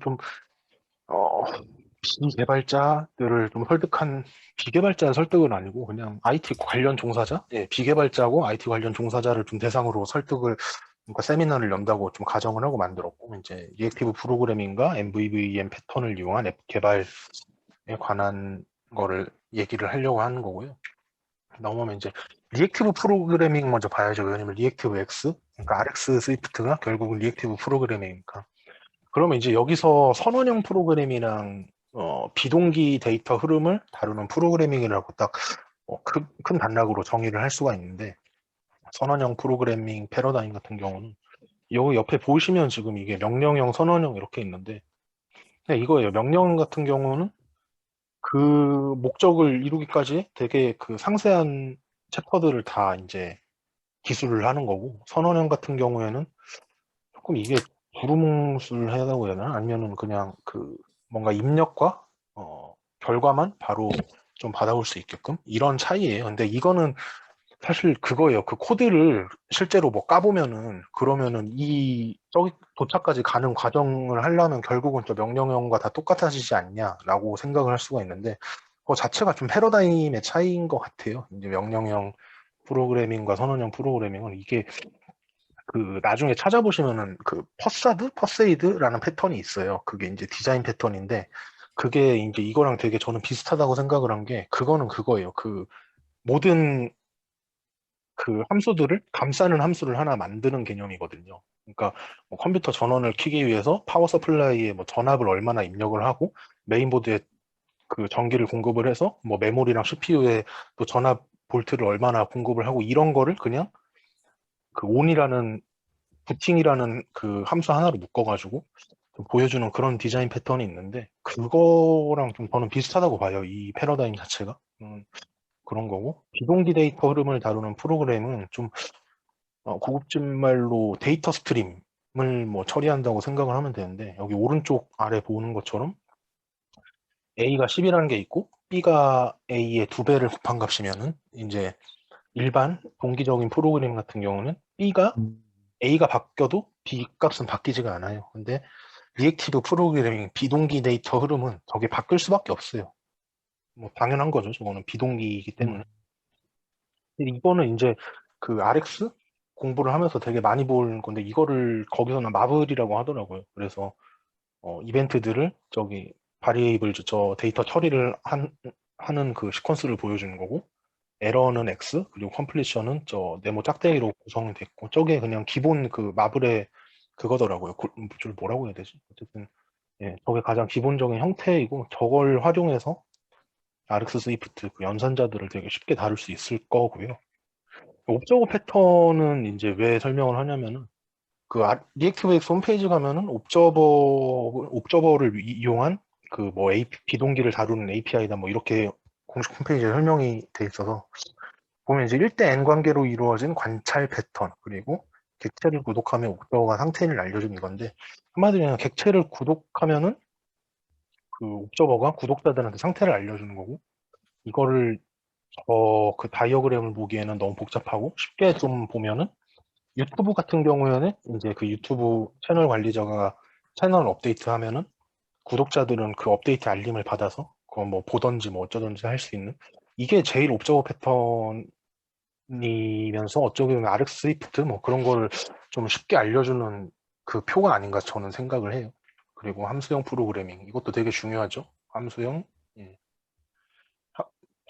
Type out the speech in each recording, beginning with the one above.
좀 비개발자들을 좀 설득한, 비개발자 설득은 아니고 그냥 IT 관련 종사자, 예, 비개발자고 IT 관련 종사자를 좀 대상으로 설득을, 그러니까 세미나를 연다고 좀 가정을 하고 만들었고, 이제 리액티브 프로그래밍과 MVVM 패턴을 이용한 앱 개발에 관한 거를 얘기를 하려고 하는 거고요. 넘어오면 이제 리액티브 프로그래밍 먼저 봐야죠. 왜냐면 리액티브 X, 그러니까 RX 스위프트가 결국은 리액티브 프로그래밍이니까. 그러면 이제 여기서 선원형 프로그래밍이랑 비동기 데이터 흐름을 다루는 프로그래밍이라고 딱 큰 단락으로 정의를 할 수가 있는데, 선원형 프로그래밍 패러다임 같은 경우는 여기 옆에 보시면 지금 이게 명령형, 선원형 이렇게 있는데, 네, 이거예요. 명령 같은 경우는 그 목적을 이루기까지 되게 그 상세한 챕터들을 다 이제 기술을 하는 거고, 선언형 같은 경우에는 조금 이게 두루뭉술 하다고 해야 되나? 아니면은 그냥 그 뭔가 입력과 결과만 바로 좀 받아올 수 있게끔 이런 차이예요. 근데 이거는 사실 그거예요. 그 코드를 실제로 뭐 까보면은 그러면은 이 저기 도착까지 가는 과정을 하려면 결국은 저 명령형과 다 똑같아지지 않냐라고 생각을 할 수가 있는데, 그거 자체가 좀 패러다임의 차이인 것 같아요. 이제 명령형 프로그래밍과 선언형 프로그래밍은 이게 그 나중에 찾아보시면은 그 퍼사드, 퍼세이드라는 패턴이 있어요. 그게 이제 디자인 패턴인데, 그게 이제 이거랑 되게 저는 비슷하다고 생각을 한 게, 그거는 그거예요. 그 모든 그 함수들을 감싸는 함수를 하나 만드는 개념이거든요. 그러니까 뭐 컴퓨터 전원을 켜기 위해서 파워 서플라이에 뭐 전압을 얼마나 입력을 하고, 메인보드에 그 전기를 공급을 해서 뭐 메모리랑 CPU에 또 전압 볼트를 얼마나 공급을 하고, 이런 거를 그냥 그 온이라는 부팅이라는 그 함수 하나로 묶어가지고 좀 보여주는 그런 디자인 패턴이 있는데, 그거랑 좀 저는 비슷하다고 봐요. 이 패러다임 자체가. 그런 거고, 비동기 데이터 흐름을 다루는 프로그램은 좀 고급진 말로 데이터 스트림을 뭐 처리한다고 생각을 하면 되는데, 여기 오른쪽 아래 보는 것처럼 A가 10이라는 게 있고 B가 A의 두 배를 곱한 값이면은, 이제 일반 동기적인 프로그램 같은 경우는 B가 음, A가 바뀌어도 B 값은 바뀌지가 않아요. 근데 리액티브 프로그래밍 비동기 데이터 흐름은 저게 바뀔 수밖에 없어요. 뭐 당연한 거죠. 저거는 비동기이기 때문에. 음, 근데 이거는 이제 그 RX 공부를 하면서 되게 많이 볼 건데, 이거를 거기서는 마블이라고 하더라고요. 그래서 이벤트들을 저기 바리에이블 저 데이터 처리를 하는 그 시퀀스를 보여주는 거고, 에러는 X, 그리고 컴플리션은 저 네모 짝대기로 구성이 됐고, 저게 그냥 기본 그 마블의 그거더라고요. 줄 뭐라고 해야 되지? 어쨌든 예, 저게 가장 기본적인 형태이고, 저걸 활용해서 RX 스위프트 그 연산자들을 되게 쉽게 다룰 수 있을 거고요. 옵저버 패턴은 이제 왜 설명을 하냐면은, 그 리액티브 X 홈페이지 가면은 옵저버를 이용한 그 뭐 비동기를 다루는 API다 뭐 이렇게 공식 홈페이지에 설명이 돼 있어서, 보면 이제 1대 N 관계로 이루어진 관찰 패턴, 그리고 객체를 구독하면 옵저버가 상태를 알려주는 건데, 한마디로 그냥 객체를 구독하면은 그 옵저버가 구독자들한테 상태를 알려주는 거고, 이거를 그 다이어그램을 보기에는 너무 복잡하고, 쉽게 좀 보면은 유튜브 같은 경우에는 이제 그 유튜브 채널 관리자가 채널 업데이트 하면은 구독자들은 그 업데이트 알림을 받아서 그거 뭐 보던지 뭐 어쩌던지 할 수 있는, 이게 제일 옵저버 패턴이면서 어쩌면 RX 스위프트 뭐 그런 거를 좀 쉽게 알려주는 그 표가 아닌가 저는 생각을 해요. 그리고 함수형 프로그래밍 이것도 되게 중요하죠. 함수형, 예.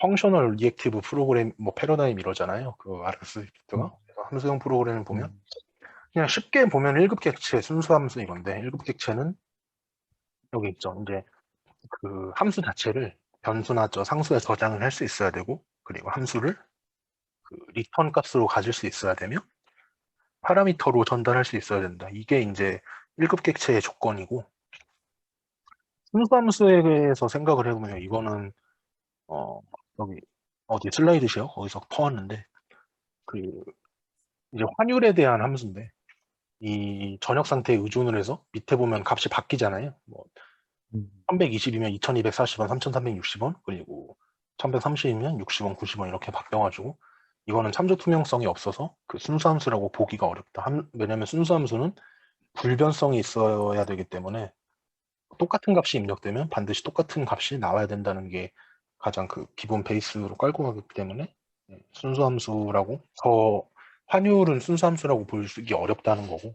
펑셔널 리액티브 프로그램 뭐 패러다임 이러잖아요. 그 RX 음, 스위프트가. 함수형 프로그램을 보면 음, 그냥 쉽게 보면 1급 객체 순수 함수 이건데, 1급 객체는 여기 있죠. 이제 그 함수 자체를 변수나 저 상수에 저장을 할 수 있어야 되고, 그리고 함수를 그 리턴 값으로 가질 수 있어야 되며, 파라미터로 전달할 수 있어야 된다. 이게 이제 1급 객체의 조건이고, 순수 함수에 대해서 생각을 해보면 이거는 어 여기 어디 슬라이드시요? 거기서 퍼왔는데, 그 이제 환율에 대한 함수인데, 이 전역 상태에 의존을 해서 밑에 보면 값이 바뀌잖아요. 뭐 음, 1120이면 2240원, 3360원, 그리고 1130이면 60원, 90원 이렇게 바뀌어가지고, 이거는 참조 투명성이 없어서 그 순수함수라고 보기가 어렵다. 왜냐면 순수함수는 불변성이 있어야 되기 때문에 똑같은 값이 입력되면 반드시 똑같은 값이 나와야 된다는 게 가장 그 기본 베이스로 깔고 가기 때문에 순수함수라고 더 환율은 순수함수라고 보기 어렵다는 거고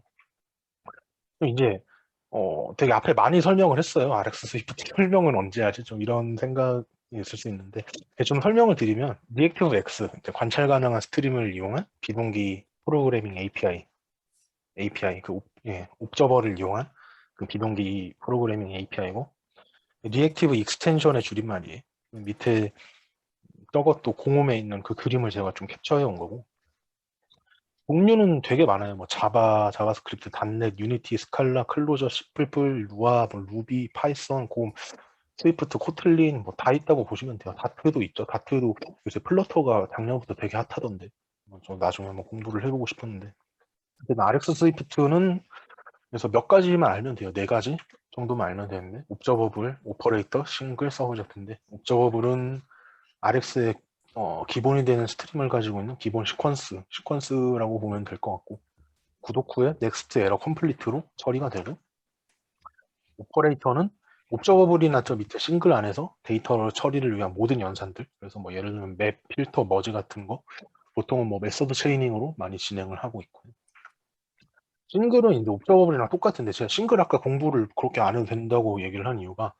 이제 되게 앞에 많이 설명을 했어요. RX 스위프트 설명은 언제 하지? 좀 이런 생각이 있을 수 있는데 좀 설명을 드리면 리액티브 X 이제 관찰 가능한 스트림을 이용한 비동기 프로그래밍 API 옵저버를 이용한 그 비동기 프로그래밍 API고 리액티브 익스텐션의 줄임말이에요. 밑에 저것도 공홈에 있는 그 그림을 제가 좀 캡처해 온 거고 종류는 되게 많아요. 뭐 자바, 자바스크립트, 단넷, 유니티, 스칼라, 클로저, C++, 루아, 뭐 루비, 파이썬, 곰, 스위프트, 코틀린 뭐 다 있다고 보시면 돼요. 다트도 있죠. 다트도 요새 플러터가 작년부터 되게 핫하던데. 저 나중에 한번 공부를 해보고 싶었는데. 근데 RX 스위프트는 그래서 몇 가지만 알면 돼요. 네 가지 정도만 알면 되는데 옵저버블, 오퍼레이터, 싱글, 서브젝트인데 옵저버블은 RX의 기본이 되는 스트림을 가지고 있는 기본 시퀀스라고 보면 될 것 같고 구독 후에 넥스트 에러 컴플리트로 처리가 되고 오퍼레이터는 옵저버블이나 저 밑에 싱글 안에서 데이터 처리를 위한 모든 연산들 그래서 뭐 예를 들면 맵, 필터, 머지 같은 거 보통은 뭐 메서드 체이닝으로 많이 진행을 하고 있고요. 싱글은 이제 옵저버블이랑 똑같은데 제가 싱글 아까 공부를 그렇게 안 해도 된다고 얘기를 한 이유가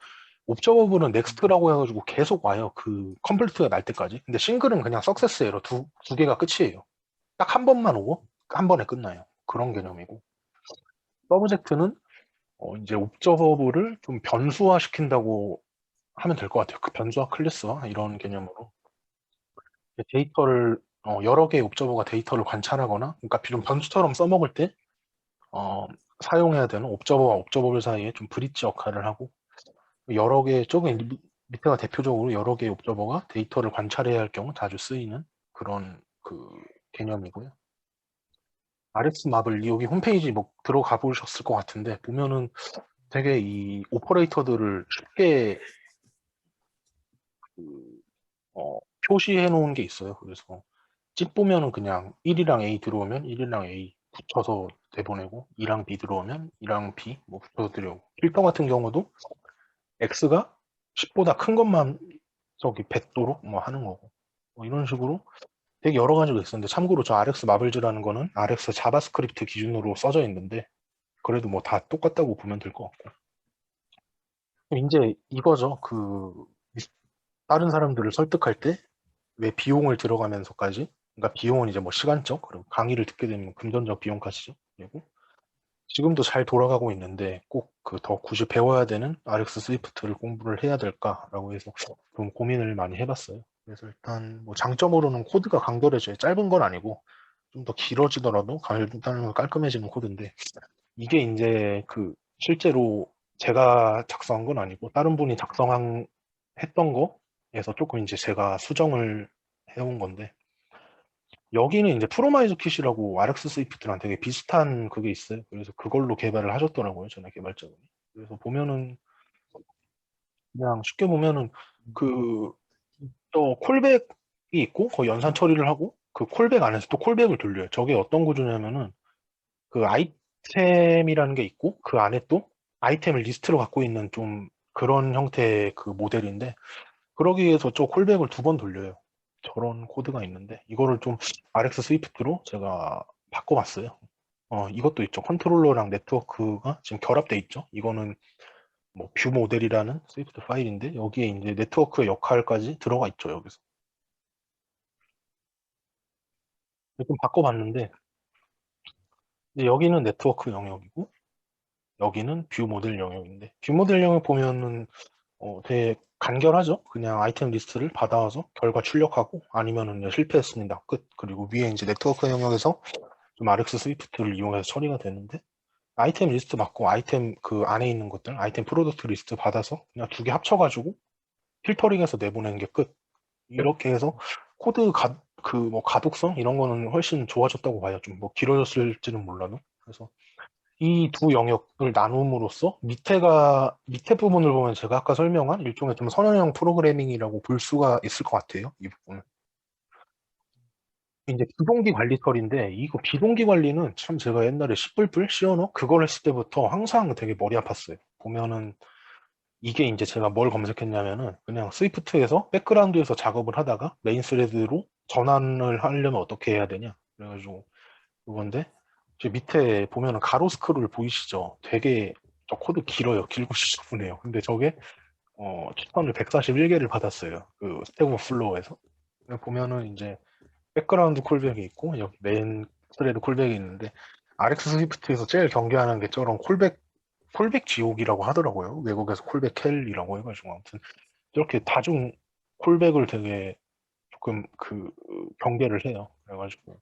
옵저버블은 넥스트라고 해가지고 계속 와요. 그 컴플리트가 날 때까지. 근데 싱글은 그냥 석세스 에러 두 개가 끝이에요. 딱 한 번만 오고 한 번에 끝나요. 그런 개념이고. 서브젝트는 이제 옵저버블을 좀 변수화 시킨다고 하면 될 것 같아요. 그 변수화 클래스화 이런 개념으로 데이터를 여러 개의 옵저버가 데이터를 관찰하거나 그러니까 좀 변수처럼 써먹을 때 사용해야 되는 옵저버와 옵저버블 사이에 좀 브릿지 역할을 하고 여러 개 쪽에 밑에가 대표적으로 여러 개의 옵저버가 데이터를 관찰해야 할 경우 자주 쓰이는 그런 그 개념이고요. RX 마블 여기 홈페이지 뭐 들어가 보셨을 것 같은데 보면은 되게 이 오퍼레이터들을 쉽게 그, 표시해 놓은 게 있어요. 그래서 찝 보면은 그냥 1이랑 A 들어오면 1이랑 A 붙여서 내보내고 2랑 B 들어오면 2랑 B 뭐 붙여서 들여오고 필터 같은 경우도 X가 10보다 큰 것만 저기 뱉도록 뭐 하는 거고 뭐 이런 식으로 되게 여러 가지가 있었는데 참고로 저 RX 마블즈라는 거는 RX 자바스크립트 기준으로 써져 있는데 그래도 뭐 다 똑같다고 보면 될 것 같고 이제 이거죠. 다른 사람들을 설득할 때 왜 비용을 들어가면서까지 그러니까 비용은 이제 뭐 시간적 그리고 강의를 듣게 되면 금전적 비용까지죠. 그리고 지금도 잘 돌아가고 있는데 꼭 그 더 굳이 배워야 되는 RX 스위프트를 공부를 해야 될까라고 해서 좀 고민을 많이 해봤어요. 그래서 일단 뭐 장점으로는 코드가 강렬해져요. 짧은 건 아니고 좀 더 길어지더라도 일단은 깔끔해지는 코드인데 이게 이제 그 실제로 제가 작성한 건 아니고 다른 분이 작성한 했던 거에서 조금 이제 제가 수정을 해온 건데 여기는 이제 프로마이저 킷이라고 RX 스위프트랑 되게 비슷한 그게 있어요. 그래서 그걸로 개발을 하셨더라고요, 전에 개발자분이. 그래서 보면은 그냥 쉽게 보면은 그 또 콜백이 있고 그 연산 처리를 하고 그 콜백 안에서 또 콜백을 돌려요. 저게 어떤 구조냐면은 그 아이템이라는 게 있고 그 안에 또 아이템을 리스트로 갖고 있는 좀 그런 형태의 그 모델인데 그러기 위해서 저 콜백을 두 번 돌려요. 저런 코드가 있는데 이거를 좀 RX 스위프트로 제가 바꿔봤어요. 이것도 있죠. 컨트롤러랑 네트워크가 지금 결합돼 있죠. 이거는 뭐 뷰 모델이라는 스위프트 파일인데 여기에 이제 네트워크의 역할까지 들어가 있죠. 여기서 좀 바꿔봤는데 이제 여기는 네트워크 영역이고 여기는 뷰 모델 영역인데 뷰 모델 영역 보면은 되게 간결하죠. 그냥 아이템 리스트를 받아와서 결과 출력하고 아니면은 실패했습니다. 끝. 그리고 위에 이제 네트워크 영역에서 좀 RX 스위프트를 이용해서 처리가 되는데 아이템 리스트 받고 아이템 그 안에 있는 것들 아이템 프로덕트 리스트 받아서 그냥 두 개 합쳐가지고 필터링해서 내보내는 게 끝. 이렇게 해서 코드 그 뭐 가독성 이런 거는 훨씬 좋아졌다고 봐요. 좀 뭐 길어졌을지는 몰라도. 그래서 이 두 영역을 나눔으로써 밑에 부분을 보면 제가 아까 설명한 일종의 좀 선형형 프로그래밍이라고 볼 수가 있을 것 같아요. 이 부분은. 이제 비동기 관리 털인데 이거 비동기 관리는 참 제가 옛날에 C++ 시어너 그걸 했을 때부터 항상 되게 머리 아팠어요. 보면은 이게 이제 제가 뭘 검색했냐면은 그냥 스위프트에서 백그라운드에서 작업을 하다가 메인 스레드로 전환을 하려면 어떻게 해야 되냐. 그래가지고 그건데 저 밑에 보면은 가로 스크롤 보이시죠? 되게 저 코드 길어요. 길고 지저분해요. 근데 저게 추천을 141개를 받았어요. 그 스택 오버플로우에서. 보면은 이제 백그라운드 콜백이 있고 여기 메인 스레드 콜백이 있는데 RX 스위프트에서 제일 경계하는 게 저런 콜백 지옥이라고 하더라고요. 외국에서 콜백 헬이라고 해가지고 아무튼 이렇게 다중 콜백을 되게 조금 그 경계를 해요. 그래가지고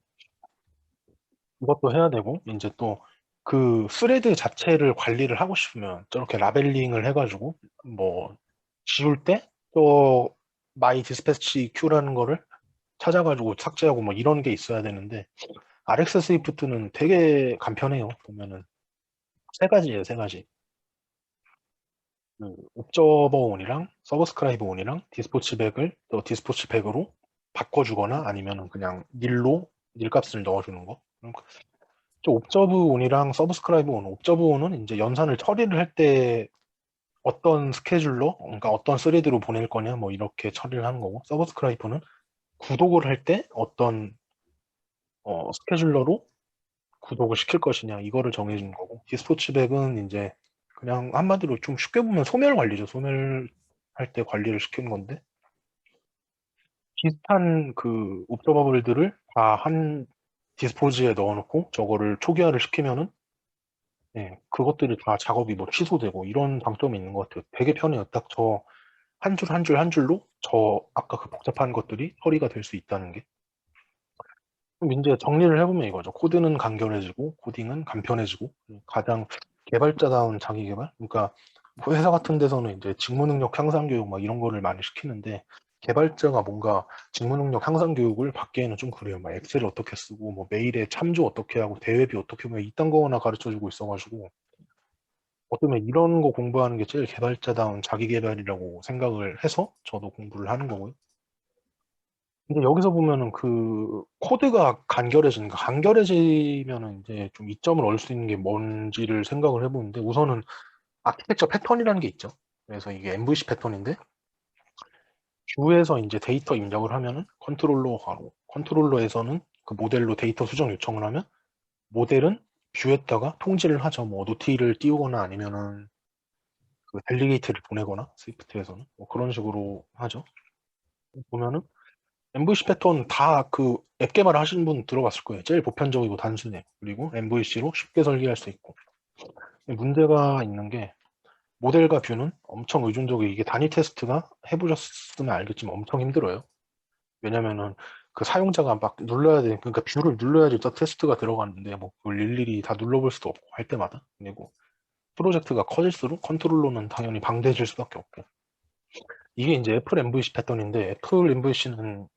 이것도 해야 되고 이제 또 그 스레드 자체를 관리를 하고 싶으면 저렇게 라벨링을 해가지고 뭐 지울 때 또 마이 디스패치 큐라는 거를 찾아가지고 삭제하고 뭐 이런 게 있어야 되는데 RX 스위프트는 되게 간편해요. 보면은 세 가지예요, 세 가지. 그 옵저버 온이랑 서브스크라이브 온이랑 디스포치백을 또 디스포치백으로 바꿔주거나 아니면은 그냥 닐 값을 넣어주는 거. 저 옵저브 온이랑 서브스크라이브 온, 옵저브 온은 이제 연산을 처리를 할 때 어떤 스케줄로, 그러니까 어떤 스레드로 보낼 거냐, 뭐 이렇게 처리를 하는 거고, 서브스크라이브는 구독을 할 때 어떤 스케줄러로 구독을 시킬 것이냐, 이거를 정해주는 거고, 디스포츠백은 이제 그냥 한마디로 좀 쉽게 보면 소멸 관리죠. 소멸할 때 관리를 시키는 건데, 비슷한 그 옵저버블들을 다 한 디스포즈에 넣어놓고 저거를 초기화를 시키면은 예, 그것들이 다 작업이 뭐 취소되고 이런 장점이 있는 것 같아요. 되게 편해요. 딱 저 한 줄 한 줄 한 줄로 저 아까 그 복잡한 것들이 처리가 될 수 있다는 게. 그럼 이제 정리를 해보면 이거죠. 코드는 간결해지고 코딩은 간편해지고 가장 개발자다운 자기 개발. 그러니까 뭐 회사 같은 데서는 이제 직무 능력 향상 교육 막 이런 거를 많이 시키는데 개발자가 뭔가 직무 능력 향상 교육을 받기에는 좀 그래요. 막 엑셀을 어떻게 쓰고 뭐 메일에 참조 어떻게 하고 대외비 어떻게 뭐 이딴 거나 가르쳐 주고 있어가지고 어쩌면 이런 거 공부하는 게 제일 개발자다운 자기 개발이라고 생각을 해서 저도 공부를 하는 거고요. 근데 여기서 보면은 그 코드가 간결해지면은 이제 좀 이점을 얻을 수 있는 게 뭔지를 생각을 해보는데 우선은 아키텍처 패턴이라는 게 있죠. 그래서 이게 MVC 패턴인데 뷰에서 이제 데이터 입력을 하면은 컨트롤러 가고 컨트롤러에서는 그 모델로 데이터 수정 요청을 하면 모델은 뷰에다가 통지를 하죠. 뭐 노티를 띄우거나 아니면은 그 델리게이트를 보내거나 스위프트에서는 뭐 그런 식으로 하죠. 보면은 MVC 패턴 다 그 앱 개발 하시는 분 들어봤을 거예요. 제일 보편적이고 단순해. 그리고 MVC로 쉽게 설계할 수 있고. 문제가 있는 게 모델과 뷰는 엄청 의존적이고 이게 단위 테스트가 해보셨으면 알겠지만 엄청 힘들어요. 왜냐면은 그 사용자가 막 눌러야 돼. 그러니까 뷰를 눌러야지 또 테스트가 들어가는데 뭐 그걸 일일이 다 눌러볼 수도 없고 할 때마다. 그리고 프로젝트가 커질수록 컨트롤러는 당연히 방대해질 수밖에 없고. 이게 이제 애플 MVC 패턴인데 애플 MVC는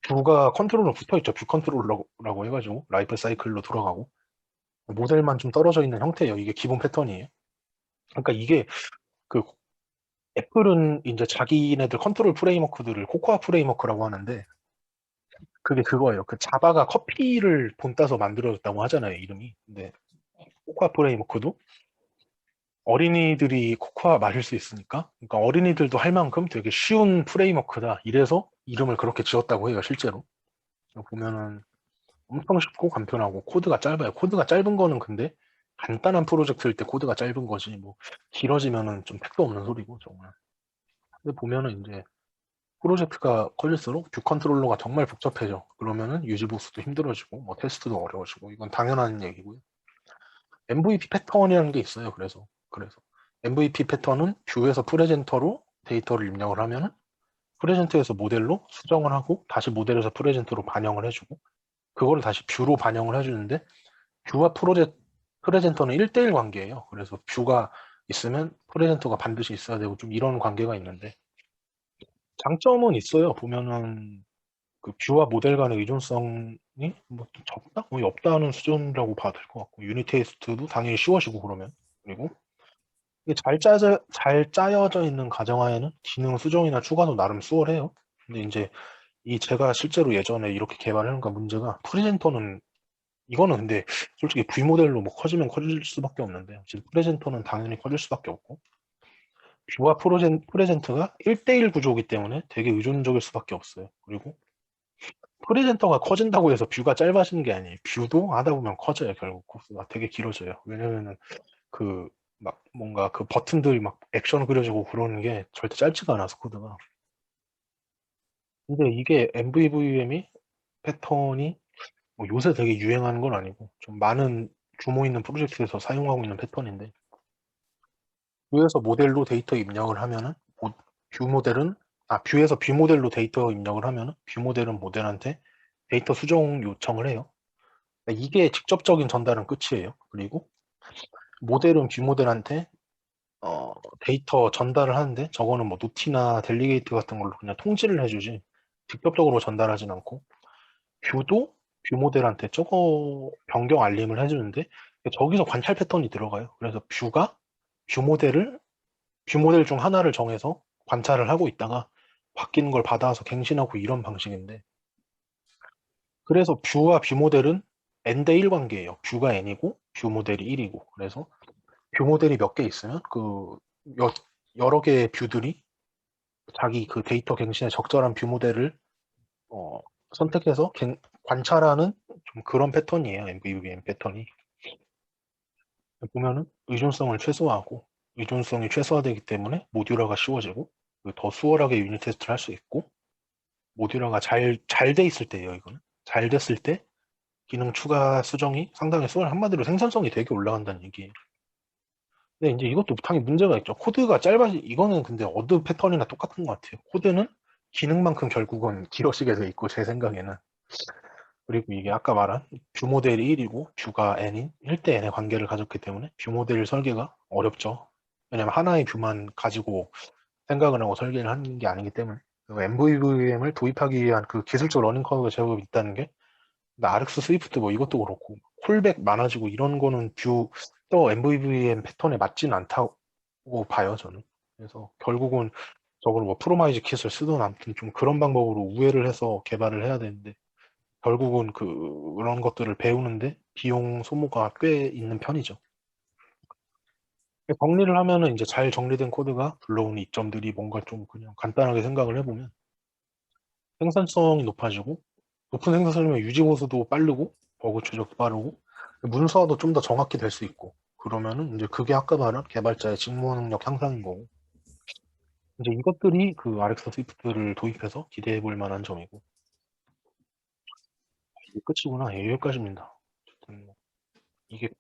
뷰가 컨트롤러 붙어있죠. 뷰 컨트롤러라고 해가지고 라이프 사이클로 돌아가고 모델만 좀 떨어져 있는 형태예요. 이게 기본 패턴이에요. 그러니까 이게 그 애플은 이제 자기네들 컨트롤 프레임워크들을 코코아 프레임워크라고 하는데 그게 그거예요. 그 자바가 커피를 본따서 만들어졌다고 하잖아요. 이름이. 근데 코코아 프레임워크도 어린이들이 코코아 마실 수 있으니까 그러니까 어린이들도 할 만큼 되게 쉬운 프레임워크다. 이래서 이름을 그렇게 지었다고 해요. 실제로. 보면은 엄청 쉽고 간편하고 코드가 짧아요. 코드가 짧은 거는 근데 간단한 프로젝트일 때 코드가 짧은 거지 뭐 길어지면은 좀 택도 없는 소리고 정말. 근데 보면은 이제 프로젝트가 커질수록 뷰 컨트롤러가 정말 복잡해져. 그러면은 유지 보수도 힘들어지고 뭐 테스트도 어려워지고 이건 당연한 얘기고요. MVP 패턴이라는 게 있어요. 그래서 MVP 패턴은 뷰에서 프레젠터로 데이터를 입력을 하면은 프레젠터에서 모델로 수정을 하고 다시 모델에서 프레젠터로 반영을 해주고 그거를 다시 뷰로 반영을 해주는데 뷰와 프레젠터는 1대1 관계예요. 그래서 뷰가 있으면 프레젠터가 반드시 있어야 되고 좀 이런 관계가 있는데 장점은 있어요. 보면은 그 뷰와 모델 간의 의존성이 뭐좀 적다? 거의 없다는 수준이라고 봐도 될 것 같고 유닛 테스트도 당연히 쉬워지고 그러면 그리고 이게 잘 짜여져 있는 가정하에는 기능 수정이나 추가도 나름 수월해요. 근데 이제 이 제가 실제로 예전에 이렇게 개발해놓은 문제가 프레젠터는 이거는 근데 솔직히 V모델로 뭐 커지면 커질 수밖에 없는데 지금 프레젠터는 당연히 커질 수밖에 없고 뷰와 프레젠트가 1대1 구조이기 때문에 되게 의존적일 수밖에 없어요. 그리고 프레젠터가 커진다고 해서 뷰가 짧아지는 게 아니에요. 뷰도 하다 보면 커져요. 결국 코스가 되게 길어져요. 왜냐면은 그 막 뭔가 그 버튼들이 막 액션 그려지고 그러는 게 절대 짧지가 않아서 코드가. 근데 이게 MVVM이 패턴이 뭐 요새 되게 유행하는 건 아니고 좀 많은 규모 있는 프로젝트에서 사용하고 있는 패턴인데, 뷰에서 모델로 데이터 입력을 하면은 뷰 모델은 뷰에서 뷰 모델로 데이터 입력을 하면은 뷰 모델은 모델한테 데이터 수정 요청을 해요. 그러니까 이게 직접적인 전달은 끝이에요. 그리고 모델은 뷰 모델한테 데이터 전달을 하는데, 저거는 뭐 노티나 델리게이트 같은 걸로 그냥 통지를 해주지 직접적으로 전달하진 않고, 뷰도 뷰 모델한테 저거 변경 알림을 해주는데 저기서 관찰 패턴이 들어가요. 그래서 뷰 모델 중 하나를 정해서 관찰을 하고 있다가 바뀌는 걸 받아서 갱신하고 이런 방식인데, 그래서 뷰와 뷰 모델은 n 대 1 관계예요. 뷰가 n이고 뷰 모델이 1이고. 그래서 뷰 모델이 몇 개 있으면 그 여, 여러 개의 뷰들이 자기 그 데이터 갱신에 적절한 뷰 모델을 어, 선택해서 관찰하는 좀 그런 패턴이에요. MVVM 패턴이. 보면은 의존성이 최소화되기 때문에 모듈화가 쉬워지고, 더 수월하게 유닛 테스트를 할 수 있고, 모듈화가 잘 돼 있을 때예요. 이거는 잘 됐을 때 기능 추가 수정이 상당히 수월, 한마디로 생산성이 되게 올라간다는 얘기예요. 근데 이제 이것도 당연히 문제가 있죠. 코드가 이거는 근데 어드 패턴이나 똑같은 것 같아요. 코드는 기능만큼 결국은 길어지게 돼 있고, 제 생각에는. 그리고 이게 아까 말한 뷰 모델이 1이고 뷰가 n인 1대 n의 관계를 가졌기 때문에 뷰 모델 설계가 어렵죠. 왜냐면 하나의 뷰만 가지고 생각을 하고 설계를 하는 게 아니기 때문에. MVVM을 도입하기 위한 그 기술적 러닝 커브가 제법 있다는 게, RX 스위프트 뭐 이것도 그렇고 콜백 많아지고 이런 거는 또 MVVM 패턴에 맞지는 않다고 봐요, 저는. 그래서 결국은 저걸 뭐 프로마이즈 킷을 쓰든 아무튼 좀 그런 방법으로 우회를 해서 개발을 해야 되는데, 결국은 그런 것들을 배우는데 비용 소모가 꽤 있는 편이죠. 정리를 하면은 이제 잘 정리된 코드가 불러오는 이점들이 뭔가 좀 그냥 간단하게 생각을 해보면, 생산성이 높아지고, 높은 생산성이면 유지 보수도 빠르고, 버그 추적도 빠르고, 문서화도 좀 더 정확히 될 수 있고, 그러면은 이제 그게 아까 말한 개발자의 직무 능력 향상인 거고, 이제 이것들이 그 RX 스위프트를 도입해서 기대해 볼 만한 점이고, 이게 끝이구나. 예, 여기까지입니다. 어쨌든 뭐 이게 끝.